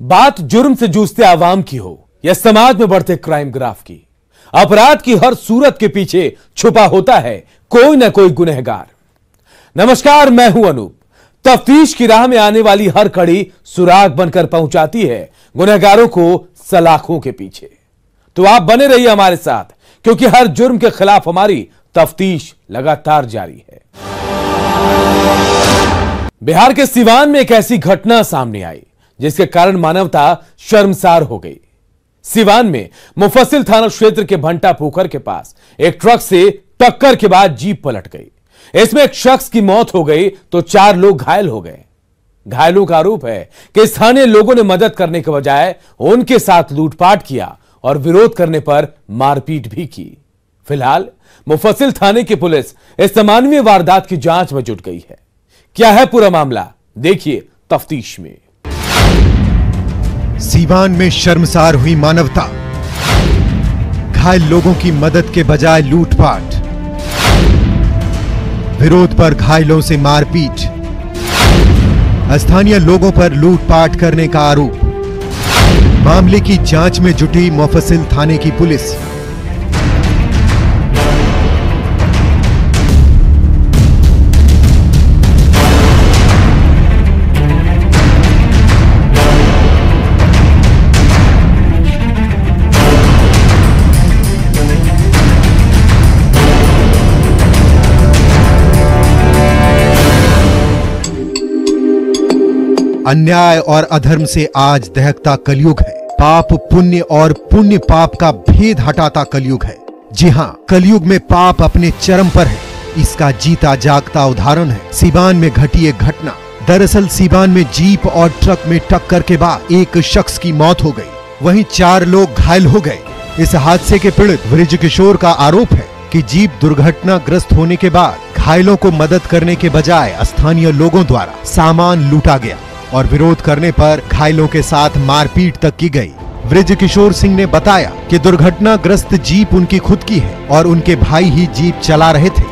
बात जुर्म से जूझते आवाम की हो या समाज में बढ़ते क्राइम ग्राफ की, अपराध की हर सूरत के पीछे छुपा होता है कोई ना कोई गुनहगार। नमस्कार, मैं हूं अनूप। तफ्तीश की राह में आने वाली हर कड़ी सुराग बनकर पहुंचाती है गुनहगारों को सलाखों के पीछे। तो आप बने रहिए हमारे साथ, क्योंकि हर जुर्म के खिलाफ हमारी तफ्तीश लगातार जारी है। बिहार के सीवान में एक ऐसी घटना सामने आई जिसके कारण मानवता शर्मसार हो गई। सीवान में मुफस्सिल थाना क्षेत्र के भंटा पोखर के पास एक ट्रक से टक्कर के बाद जीप पलट गई। इसमें एक शख्स की मौत हो गई तो 4 लोग घायल हो गए। घायलों का आरोप है कि स्थानीय लोगों ने मदद करने के बजाय उनके साथ लूटपाट किया और विरोध करने पर मारपीट भी की। फिलहाल मुफस्सिल थाने की पुलिस इस अमानवीय वारदात की जांच में जुट गई है। क्या है पूरा मामला, देखिए तफ्तीश में। सीवान में शर्मसार हुई मानवता, घायल लोगों की मदद के बजाय लूटपाट, विरोध पर घायलों से मारपीट, स्थानीय लोगों पर लूटपाट करने का आरोप। मामले की जांच में जुटी मुफस्सिल थाने की पुलिस। अन्याय और अधर्म से आज दहकता कलयुग है। पाप पुण्य और पुण्य पाप का भेद हटाता कलयुग है। जी हां, कलयुग में पाप अपने चरम पर है। इसका जीता जागता उदाहरण है सीवान में घटी एक घटना। दरअसल सीवान में जीप और ट्रक में टक्कर के बाद एक शख्स की मौत हो गई, वहीं 4 लोग घायल हो गए। इस हादसे के पीड़ित बृजकिशोर का आरोप है कि जीप दुर्घटनाग्रस्त होने के बाद घायलों को मदद करने के बजाय स्थानीय लोगों द्वारा सामान लूटा गया और विरोध करने पर घायलों के साथ मारपीट तक की गई। बृजकिशोर सिंह ने बताया कि दुर्घटनाग्रस्त जीप उनकी खुद की है और उनके भाई ही जीप चला रहे थे।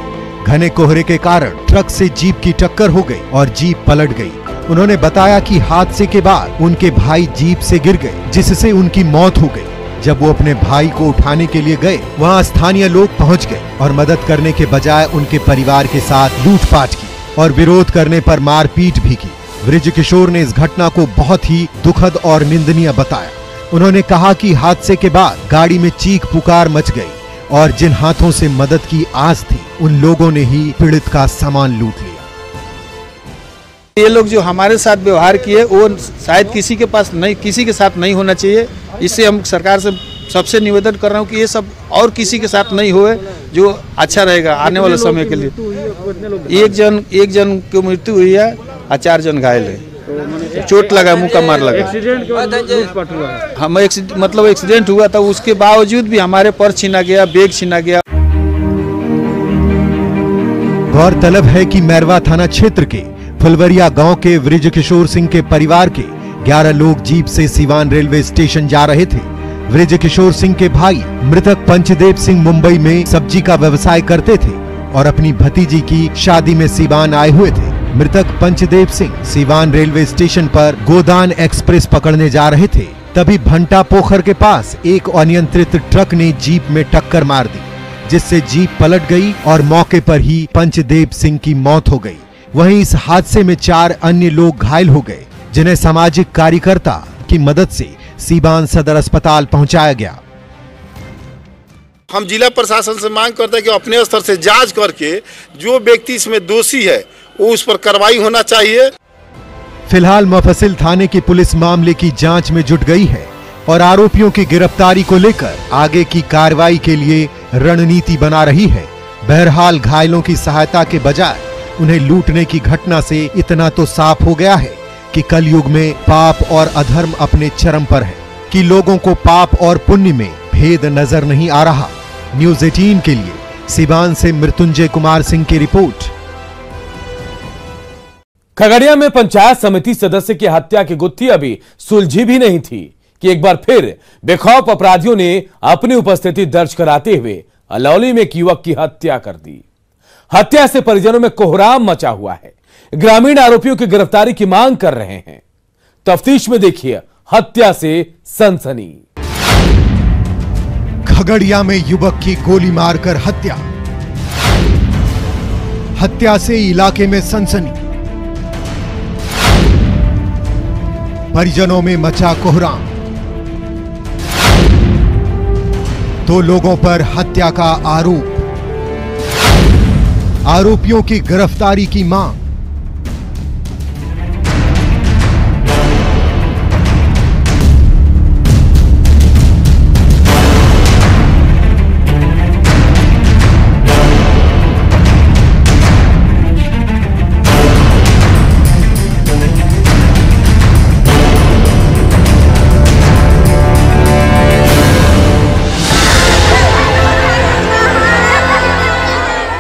घने कोहरे के कारण ट्रक से जीप की टक्कर हो गई और जीप पलट गई। उन्होंने बताया कि हादसे के बाद उनके भाई जीप से गिर गए, जिससे उनकी मौत हो गई। जब वो अपने भाई को उठाने के लिए गए, वहाँ स्थानीय लोग पहुँच गए और मदद करने के बजाय उनके परिवार के साथ लूटपाट की और विरोध करने पर मारपीट भी की। बृजकिशोर ने इस घटना को बहुत ही दुखद और निंदनीय बताया। उन्होंने कहा कि हादसे के बाद गाड़ी में चीख पुकार मच गई और जिन हाथों से मदद की आस थी, उन लोगों ने ही पीड़ित का सामान लूट लिया। ये लोग जो हमारे साथ व्यवहार किए वो शायद किसी के साथ नहीं होना चाहिए। इससे हम सरकार से सबसे निवेदन कर रहा हूँ कि ये सब और किसी के साथ नहीं होए, जो अच्छा रहेगा आने वाले समय के लिए। एक जन की मृत्यु हुई है और 4 जन घायल है। चोट लगा, मुंह का मार लगा। हम एक्सीडेंट हुआ था, उसके बावजूद भी हमारे पर्स छीना गया, बैग छीना गया। गौरतलब है कि मैरवा थाना क्षेत्र के फुलवरिया गांव के बृजकिशोर सिंह के परिवार के 11 लोग जीप से सीवान रेलवे स्टेशन जा रहे थे। बृजकिशोर सिंह के भाई मृतक पंचदेव सिंह मुंबई में सब्जी का व्यवसाय करते थे और अपनी भतीजी की शादी में सीवान आए हुए थे। मृतक पंचदेव सिंह सीवान रेलवे स्टेशन पर गोदान एक्सप्रेस पकड़ने जा रहे थे, तभी भंटा पोखर के पास एक अनियंत्रित ट्रक ने जीप में टक्कर मार दी, जिससे जीप पलट गई और मौके पर ही पंचदेव सिंह की मौत हो गई। वहीं इस हादसे में 4 अन्य लोग घायल हो गए, जिन्हें सामाजिक कार्यकर्ता की मदद से सीवान सदर अस्पताल पहुंचाया गया। हम जिला प्रशासन से मांग करते हैं कि अपने स्तर से जांच करके जो व्यक्ति इसमें दोषी है वो उस पर कार्रवाई होना चाहिए। फिलहाल मुफस्सिल थाने की पुलिस मामले की जांच में जुट गई है और आरोपियों की गिरफ्तारी को लेकर आगे की कार्रवाई के लिए रणनीति बना रही है। बहरहाल घायलों की सहायता के बजाय उन्हें लूटने की घटना से इतना तो साफ हो गया है कि कलयुग में पाप और अधर्म अपने चरम पर है, कि लोगों को पाप और पुण्य में भेद नजर नहीं आ रहा। न्यूज़ 18 के लिए सीवान से मृत्युंजय कुमार सिंह की रिपोर्ट। खगड़िया में पंचायत समिति सदस्य की हत्या की गुत्थी अभी सुलझी भी नहीं थी कि एक बार फिर बेखौफ अपराधियों ने अपनी उपस्थिति दर्ज कराते हुए अलौली में एक युवक की हत्या कर दी। हत्या से परिजनों में कोहराम मचा हुआ है। ग्रामीण आरोपियों की गिरफ्तारी की मांग कर रहे हैं। तफ्तीश में देखिए हत्या से सनसनी। खगड़िया में युवक की गोली मारकर हत्या, हत्या से इलाके में सनसनी, परिजनों में मचा कोहराम, 2 लोगों पर हत्या का आरोप, आरोपियों की गिरफ्तारी की मांग।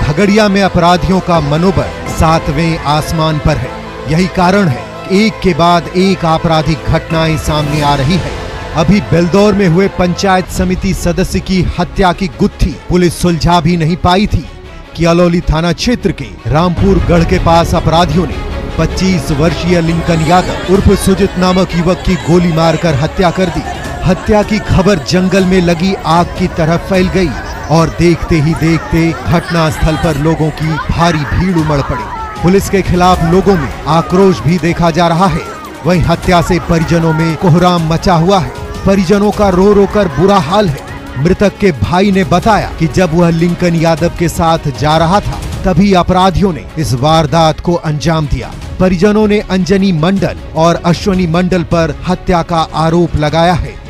खगड़िया में अपराधियों का मनोबल 7वें आसमान पर है। यही कारण है कि एक के बाद एक आपराधिक घटनाएं सामने आ रही है। अभी बेलदौर में हुए पंचायत समिति सदस्य की हत्या की गुत्थी पुलिस सुलझा भी नहीं पाई थी कि अलौली थाना क्षेत्र के रामपुर गढ़ के पास अपराधियों ने 25 वर्षीय लिंकन यादव उर्फ सुजित नामक युवक की गोली मारकर हत्या कर दी। हत्या की खबर जंगल में लगी आग की तरह फैल गई और देखते ही देखते घटनास्थल पर लोगों की भारी भीड़ उमड़ पड़ी। पुलिस के खिलाफ लोगों में आक्रोश भी देखा जा रहा है। वहीं हत्या से परिजनों में कोहराम मचा हुआ है। परिजनों का रो रो कर बुरा हाल है। मृतक के भाई ने बताया कि जब वह लिंकन यादव के साथ जा रहा था तभी अपराधियों ने इस वारदात को अंजाम दिया। परिजनों ने अंजनी मंडल और अश्वनी मंडल पर हत्या का आरोप लगाया है।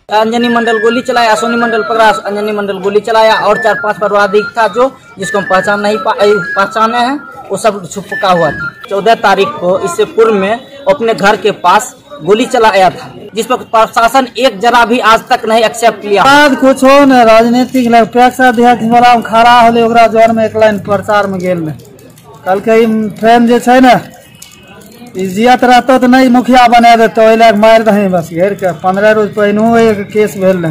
अंजनी मंडल गोली चलाया, अश्वनी मंडल पकड़ा, अंजनी मंडल गोली चलाया और 4-5 अपराधी था जो जिसको हम पहचाने हैं, वो सब छुपका हुआ था। 14 तारीख को इससे पूर्व में अपने घर के पास गोली चलाया था, जिस पर प्रशासन एक जरा भी आज तक नहीं एक्सेप्ट किया। बाद कुछ हो न राजनीतिक अध्यक्ष वाला खड़ा होले ओकरा जोर में एक लाइन प्रचार में गेल ने कल के ट्रेन जे छै न इज्जत रहतो तो नहीं मुखिया बना देते, ओहि लायक मार दही बस घेर के। 15 रोज पहनू एक केस भेल।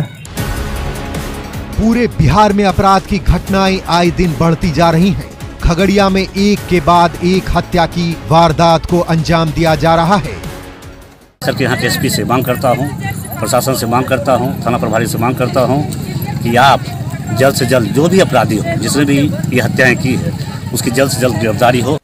पूरे बिहार में अपराध की घटनाएं आए दिन बढ़ती जा रही हैं। खगड़िया में एक के बाद एक हत्या की वारदात को अंजाम दिया जा रहा है। सर के यहाँ एसपी से मांग करता हूँ, प्रशासन से मांग करता हूँ, थाना प्रभारी से मांग करता हूँ कि आप जल्द से जल्द जो भी अपराधी हो, जिसने भी ये हत्याएं की है, उसकी जल्द से जल्द गिरफ्तारी हो।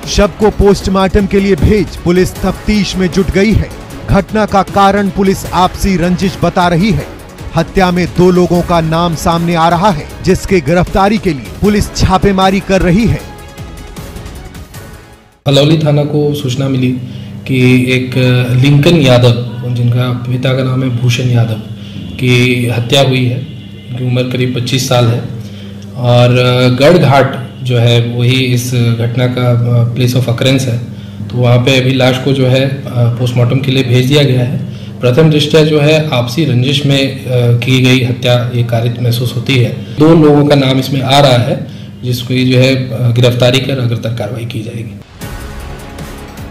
शव को पोस्टमार्टम के लिए भेज पुलिस तफ्तीश में जुट गई है। घटना का कारण पुलिस आपसी रंजिश बता रही है। हत्या में 2 लोगों का नाम सामने आ रहा है, जिसके गिरफ्तारी के लिए पुलिस छापेमारी कर रही है। अलौली थाना को सूचना मिली कि एक लिंकन यादव, जिनका पिता का नाम है भूषण यादव, की हत्या हुई है। उनकी उम्र करीब 25 साल है और गढ़ घाट जो है वही इस घटना का प्लेस ऑफ अकरेंस है। तो वहाँ पे अभी लाश को जो है पोस्टमार्टम के लिए भेज दिया गया है। प्रथम दृष्टया जो है आपसी रंजिश में की गई हत्या ये कारित महसूस होती है। 2 लोगों का नाम इसमें आ रहा है, जिसको जो है गिरफ्तारी कर अग्रतर कार्रवाई की जाएगी।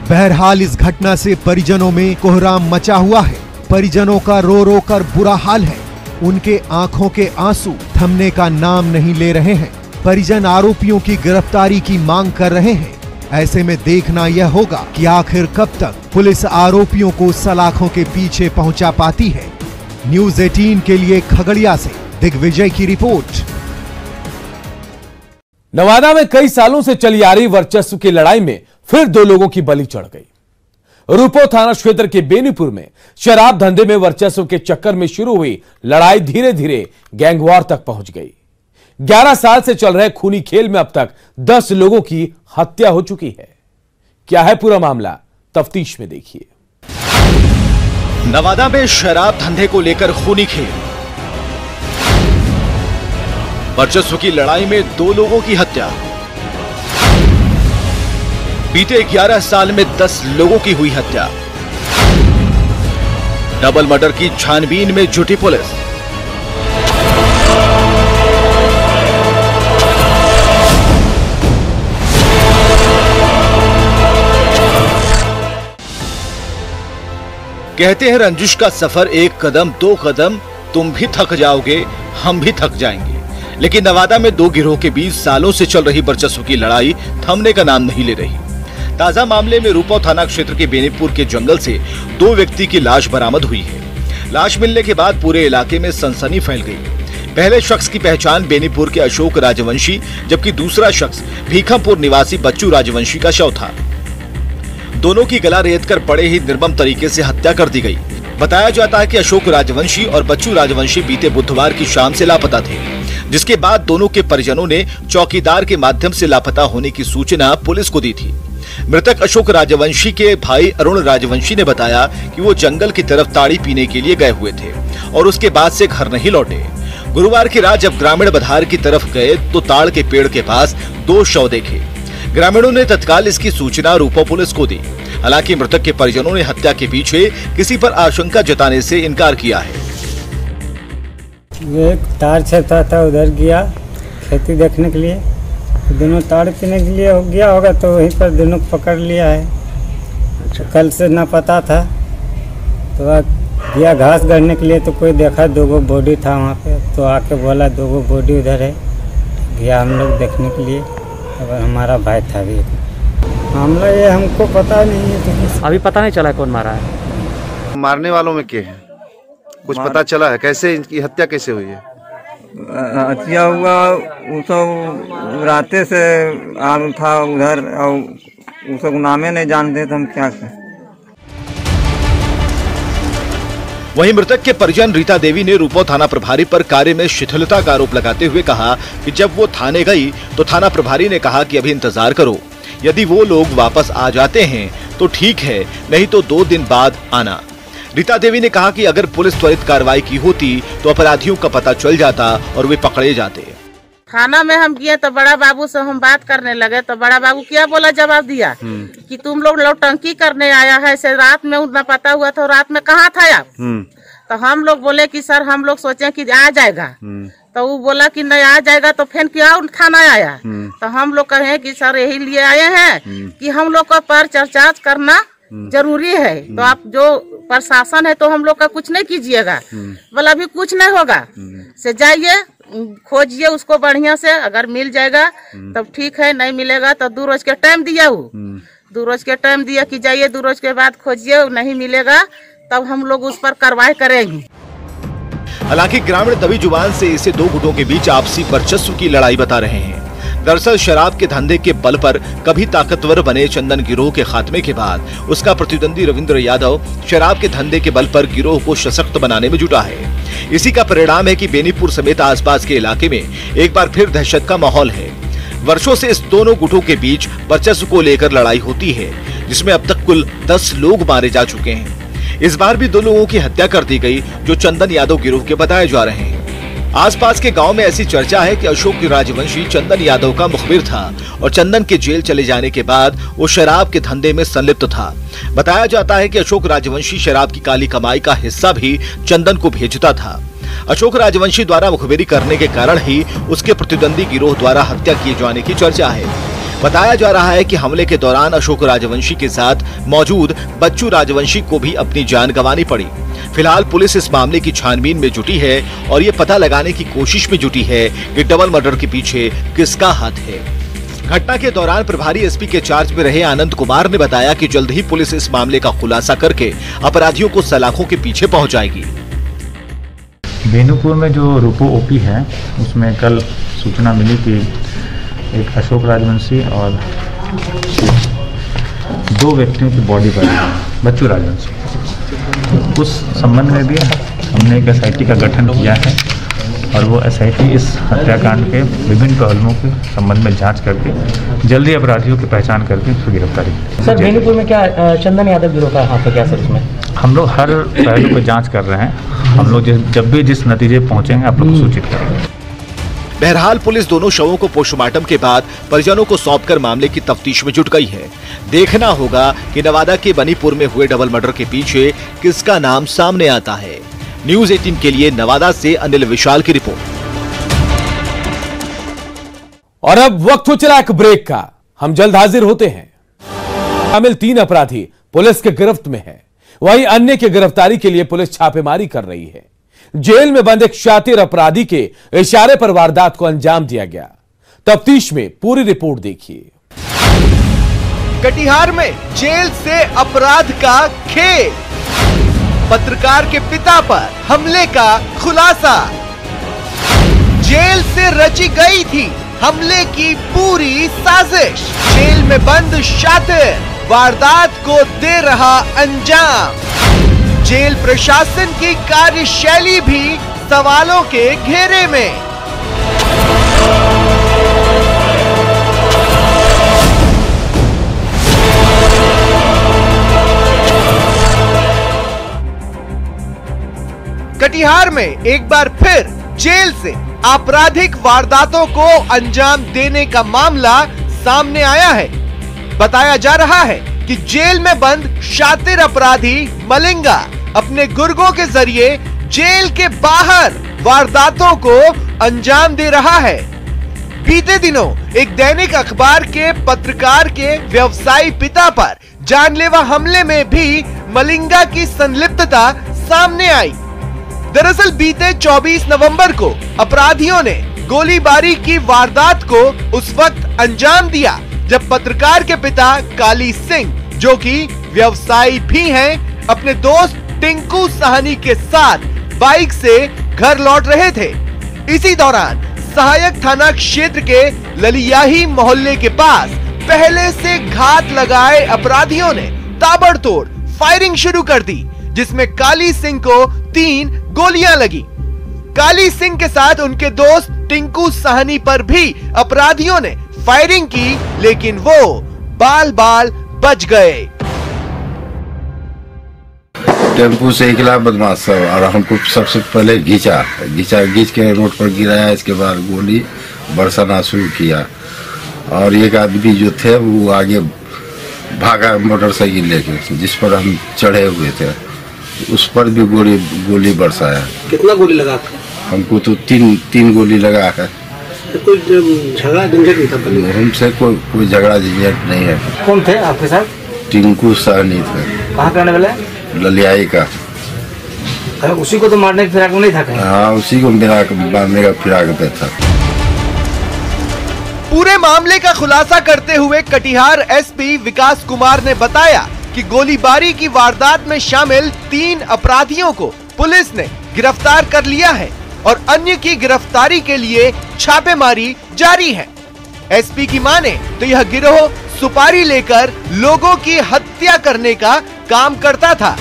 बहरहाल इस घटना से परिजनों में कोहराम मचा हुआ है। परिजनों का रो रो कर बुरा हाल है। उनके आंखों के आंसू थमने का नाम नहीं ले रहे हैं। परिजन आरोपियों की गिरफ्तारी की मांग कर रहे हैं। ऐसे में देखना यह होगा कि आखिर कब तक पुलिस आरोपियों को सलाखों के पीछे पहुंचा पाती है। न्यूज़ 18 के लिए खगड़िया से दिग्विजय की रिपोर्ट। नवादा में कई सालों से चली आ रही वर्चस्व की लड़ाई में फिर 2 लोगों की बलि चढ़ गई। रूपो थाना क्षेत्र के बेनीपुर में शराब धंधे में वर्चस्व के चक्कर में शुरू हुई लड़ाई धीरे धीरे गैंगवॉर तक पहुंच गई। 11 साल से चल रहे खूनी खेल में अब तक 10 लोगों की हत्या हो चुकी है। क्या है पूरा मामला, तफ्तीश में देखिए। नवादा में शराब धंधे को लेकर खूनी खेल, वर्चस्व की लड़ाई में 2 लोगों की हत्या। बीते 11 साल में 10 लोगों की हुई हत्या। डबल मर्डर की छानबीन में जुटी पुलिस। कहते हैं रंजिश का सफर 1 कदम 2 कदम, तुम भी थक जाओगे, हम भी थक जाएंगे। लेकिन नवादा में 2 गिरोह के बीच सालों से चल रही वर्चस्व की लड़ाई थमने का नाम नहीं ले रही। ताजा मामले में रूपौ थाना क्षेत्र के बेनीपुर के जंगल से 2 व्यक्ति की लाश बरामद हुई है। लाश मिलने के बाद पूरे इलाके में सनसनी फैल गई। पहले शख्स की पहचान बेनीपुर के अशोक राजवंशी, जबकि दूसरा शख्स भीखमपुर निवासी बच्चू राजवंशी का शव था। दोनों की गला रेतकर बड़े ही निर्मम तरीके से हत्या कर दी गई। बताया जाता है कि अशोक राजवंशी और बच्चू राजवंशी बीते बुधवार की शाम से लापता थे, जिसके बाद दोनों के परिजनों ने चौकीदार के माध्यम से लापता होने की सूचना पुलिस को दी थी। मृतक अशोक राजवंशी के भाई अरुण राजवंशी ने बताया कि वो जंगल की तरफ ताड़ी पीने के लिए गए हुए थे और उसके बाद से घर नहीं लौटे। गुरुवार की रात जब ग्रामीण बधार की तरफ गए तो ताड़ के पेड़ के पास 2 शव देखे। ग्रामीणों ने तत्काल इसकी सूचना रूपौ पुलिस को दी। हालांकि मृतक के परिजनों ने हत्या के पीछे किसी पर आशंका जताने से इनकार किया है। ये तार छेड़ता था, उधर गया खेती देखने के लिए, दोनों ताड़ पीने के लिए हो गया होगा तो वहीं पर दोनों को पकड़ लिया है। अच्छा। कल से ना पता था तो गया घास गढ़ने के लिए तो कोई देखा 2 बॉडी था वहाँ पे, तो आके बोला 2 बॉडी उधर है। गया हम लोग देखने के लिए, अब हमारा भाई था भी। मामला ये हमको पता नहीं है, तो अभी पता नहीं चला कौन मारा है। मारने वालों में के है कुछ पता चला है? कैसे इनकी हत्या कैसे हुई है? हत्या हुआ वो सब राते से आम था उधर, और वो सब नामे नहीं जानते थे हम क्या करें। वहीं मृतक के परिजन रीता देवी ने रूपौ थाना प्रभारी पर कार्य में शिथिलता का आरोप लगाते हुए कहा कि जब वो थाने गई तो थाना प्रभारी ने कहा कि अभी इंतजार करो, यदि वो लोग वापस आ जाते हैं तो ठीक है, नहीं तो 2 दिन बाद आना। रीता देवी ने कहा कि अगर पुलिस त्वरित कार्रवाई की होती तो अपराधियों का पता चल जाता और वे पकड़े जाते। थाना में हम गए तो बड़ा बाबू से हम बात करने लगे तो बड़ा बाबू क्या बोला, जवाब दिया कि तुम लोग नौटंकी करने आया है, से रात में उतना पता हुआ था, रात में कहाँ था आप? तो हम लोग बोले कि सर हम लोग सोचे कि आ जाएगा, तो वो बोला कि नहीं आ जाएगा, तो फिर क्या थाना आया? तो हम लोग कहे कि सर यही लिए आए हैं कि हम लोग का पर चर्चा करना जरूरी है, तो आप जो प्रशासन है तो हम लोग का कुछ नहीं कीजिएगा। बोला अभी कुछ नहीं होगा, से जाइए खोजिए उसको बढ़िया से, अगर मिल जाएगा तब ठीक है, नहीं मिलेगा तो 2 रोज के टाइम दिया। वो 2 रोज के टाइम दिया कि जाइए 2 रोज के बाद खोजिए, नहीं मिलेगा तब हम लोग उस पर कार्रवाई करेंगे। हालांकि ग्रामीण दबी जुबान से इसे 2 गुटों के बीच आपसी वर्चस्व की लड़ाई बता रहे हैं। दरअसल शराब के धंधे के बल पर कभी ताकतवर बने चंदन गिरोह के खात्मे के बाद उसका प्रतिद्वंदी रविंद्र यादव शराब के धंधे के बल पर गिरोह को सशक्त बनाने में जुटा है। इसी का परिणाम है कि बेनीपुर समेत आसपास के इलाके में एक बार फिर दहशत का माहौल है। वर्षों से इस दोनों गुटों के बीच वर्चस्व को लेकर लड़ाई होती है, जिसमें अब तक कुल 10 लोग मारे जा चुके हैं। इस बार भी 2 लोगों की हत्या कर दी गई जो चंदन यादव गिरोह के बताए जा रहे हैं। आसपास के गांव में ऐसी चर्चा है कि अशोक राजवंशी चंदन यादव का मुखबिर था और चंदन के जेल चले जाने के बाद वो शराब के धंधे में संलिप्त था। बताया जाता है कि अशोक राजवंशी शराब की काली कमाई का हिस्सा भी चंदन को भेजता था। अशोक राजवंशी द्वारा मुखबिरी करने के कारण ही उसके प्रतिद्वंदी गिरोह द्वारा हत्या किए जाने की चर्चा है। बताया जा रहा है कि हमले के दौरान अशोक राजवंशी के साथ मौजूद बच्चू राजवंशी को भी अपनी जान गंवानी पड़ी। फिलहाल पुलिस इस मामले की छानबीन में जुटी है और ये पता लगाने की कोशिश में जुटी है कि डबल मर्डर के पीछे किसका हाथ है। घटना के दौरान प्रभारी एसपी के चार्ज में रहे आनंद कुमार ने बताया कि जल्द ही पुलिस इस मामले का खुलासा करके अपराधियों को सलाखों के पीछे पहुंचाएगी। बेनीपुर में जो रूपो ओपी है उसमें कल सूचना मिली कि एक अशोक राजवंशी और 2 व्यक्तियों की बॉडी पर बच्चू राजवंशी, उस संबंध में भी हमने एक SIT का गठन किया है और वो SIT इस हत्याकांड के विभिन्न पहलुओं के संबंध में जांच करके जल्दी अपराधियों की पहचान करके उसकी गिरफ्तारी। सर बेनीपुर में क्या चंदन यादव गिरोह का हाथ है क्या सर इसमें? हम लोग हर पहलू पर जांच कर रहे हैं। हम लोग जब भी जिस नतीजे पहुंचेंगे आप लोग को सूचित करेंगे। बहरहाल पुलिस दोनों शवों को पोस्टमार्टम के बाद परिजनों को सौंपकर मामले की तफ्तीश में जुट गई है। देखना होगा कि नवादा के बनीपुर में हुए डबल मर्डर के पीछे किसका नाम सामने आता है। न्यूज़ 18 के लिए नवादा से अनिल विशाल की रिपोर्ट। और अब वक्त हो चला एक ब्रेक का, हम जल्द हाजिर होते हैं। शामिल 3 अपराधी पुलिस के गिरफ्त में है, वहीं अन्य की गिरफ्तारी के लिए पुलिस छापेमारी कर रही है। जेल में बंद एक शातिर अपराधी के इशारे पर वारदात को अंजाम दिया गया। तफ्तीश में पूरी रिपोर्ट देखिए। कटिहार में जेल से अपराध का खेल, पत्रकार के पिता पर हमले का खुलासा। जेल से रची गई थी हमले की पूरी साजिश, जेल में बंद शातिर वारदात को दे रहा अंजाम। जेल प्रशासन की कार्यशैली भी सवालों के घेरे में। कटिहार में एक बार फिर जेल से आपराधिक वारदातों को अंजाम देने का मामला सामने आया है। बताया जा रहा है कि जेल में बंद शातिर अपराधी मलिंगा अपने गुर्गों के जरिए जेल के बाहर वारदातों को अंजाम दे रहा है। बीते दिनों एक दैनिक अखबार के पत्रकार के व्यवसायी पिता पर जानलेवा हमले में भी मलिंगा की संलिप्तता सामने आई। दरअसल बीते 24 नवंबर को अपराधियों ने गोलीबारी की वारदात को उस वक्त अंजाम दिया जब पत्रकार के पिता काली सिंह, जो कि व्यवसायी भी हैं, अपने दोस्त टिंकू साहनी के साथ बाइक से घर लौट रहे थे। इसी दौरान सहायक थाना क्षेत्र के ललियाही मोहल्ले के पास पहले से घात लगाए अपराधियों ने ताबड़तोड़ फायरिंग शुरू कर दी, जिसमें काली सिंह को 3 गोलियां लगी। काली सिंह के साथ उनके दोस्त टिंकू साहनी पर भी अपराधियों ने फायरिंग की, लेकिन वो बाल बाल बच गए। टेम्पू से निकला बदमाश सब और हमको सबसे पहले घींच के रोड पर गिराया। इसके बाद गोली बरसाना शुरू किया और एक आदमी जो थे वो आगे भागा मोटरसाइकिल लेके, जिस पर हम चढ़े हुए थे, उस पर भी गोली बरसाया। कितना गोली लगा? हमको तो तीन गोली लगा है। तो कोई झगड़ा झंझट नहीं था? हमसे कोई झगड़ा झंझट नहीं है। कौन थे आपके साथ? टिंकू साहनी थे। कहाँ करने वाले? ललियाई का। उसी को तो मारने की फिराक में नहीं था कहीं? हाँ, उसी को मारने का फिराक पे था। पूरे मामले का खुलासा करते हुए कटिहार एसपी विकास कुमार ने बताया कि गोलीबारी की वारदात में शामिल 3 अपराधियों को पुलिस ने गिरफ्तार कर लिया है और अन्य की गिरफ्तारी के लिए छापेमारी जारी है। एसपी की माने तो यह गिरोह सुपारी लेकर लोगों की हत्या करने का काम करता था।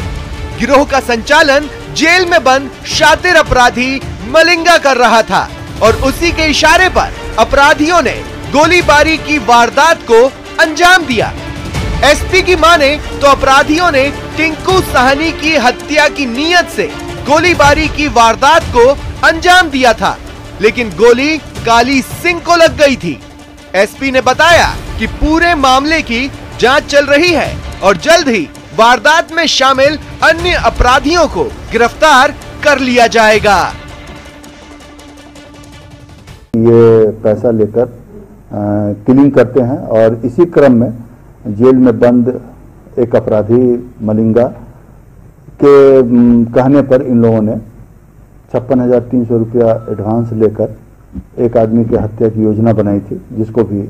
गिरोह का संचालन जेल में बंद शातिर अपराधी मलिंगा कर रहा था और उसी के इशारे पर अपराधियों ने गोलीबारी की वारदात को अंजाम दिया। एसपी की माने तो अपराधियों ने टिंकू साहनी की हत्या की नीयत से गोलीबारी की वारदात को अंजाम दिया था, लेकिन गोली काली सिंह को लग गई थी। एसपी ने बताया कि पूरे मामले की जांच चल रही है और जल्द ही वारदात में शामिल अन्य अपराधियों को गिरफ्तार कर लिया जाएगा। ये पैसा लेकर किलिंग करते हैं और इसी क्रम में जेल में बंद एक अपराधी मलिंगा के कहने पर इन लोगों ने 56,300 रुपया एडवांस लेकर एक आदमी की हत्या की योजना बनाई थी, जिसको भी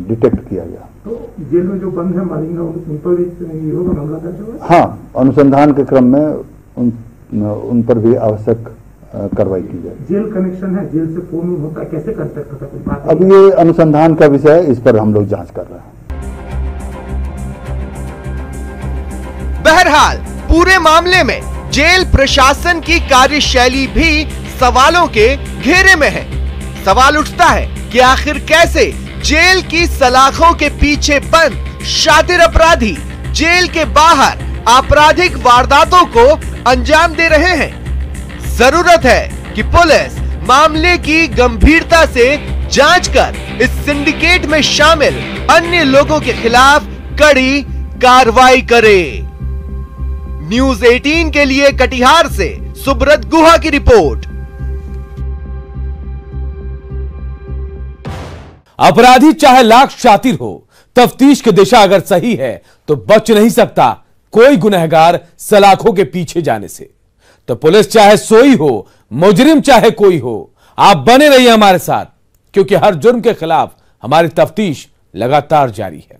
डिटेक्ट किया गया। तो जेल में जो बंद है मलिंगा, उन पर भी मामला दर्ज हुआ? हाँ, अनुसंधान के क्रम में उन पर भी आवश्यक कार्रवाई की जाए। जेल कनेक्शन है, जेल से फोन होता है, कैसे कांटेक्ट होता है? कोई बात अब ये अनुसंधान का विषय है, इस पर हम लोग जांच कर रहे हैं। बहरहाल पूरे मामले में जेल प्रशासन की कार्यशैली भी सवालों के घेरे में है। सवाल उठता है कि आखिर कैसे जेल की सलाखों के पीछे बंद शातिर अपराधी जेल के बाहर आपराधिक वारदातों को अंजाम दे रहे हैं। जरूरत है कि पुलिस मामले की गंभीरता से जांच कर इस सिंडिकेट में शामिल अन्य लोगों के खिलाफ कड़ी कार्रवाई करे। न्यूज़ 18 के लिए कटिहार से सुब्रत गुहा की रिपोर्ट। अपराधी चाहे लाख शातिर हो, तफ्तीश की दिशा अगर सही है तो बच नहीं सकता कोई गुनहगार सलाखों के पीछे जाने से। तो पुलिस चाहे सोई हो, मुजरिम चाहे कोई हो, आप बने रहिए हमारे साथ, क्योंकि हर जुर्म के खिलाफ हमारी तफ्तीश लगातार जारी है।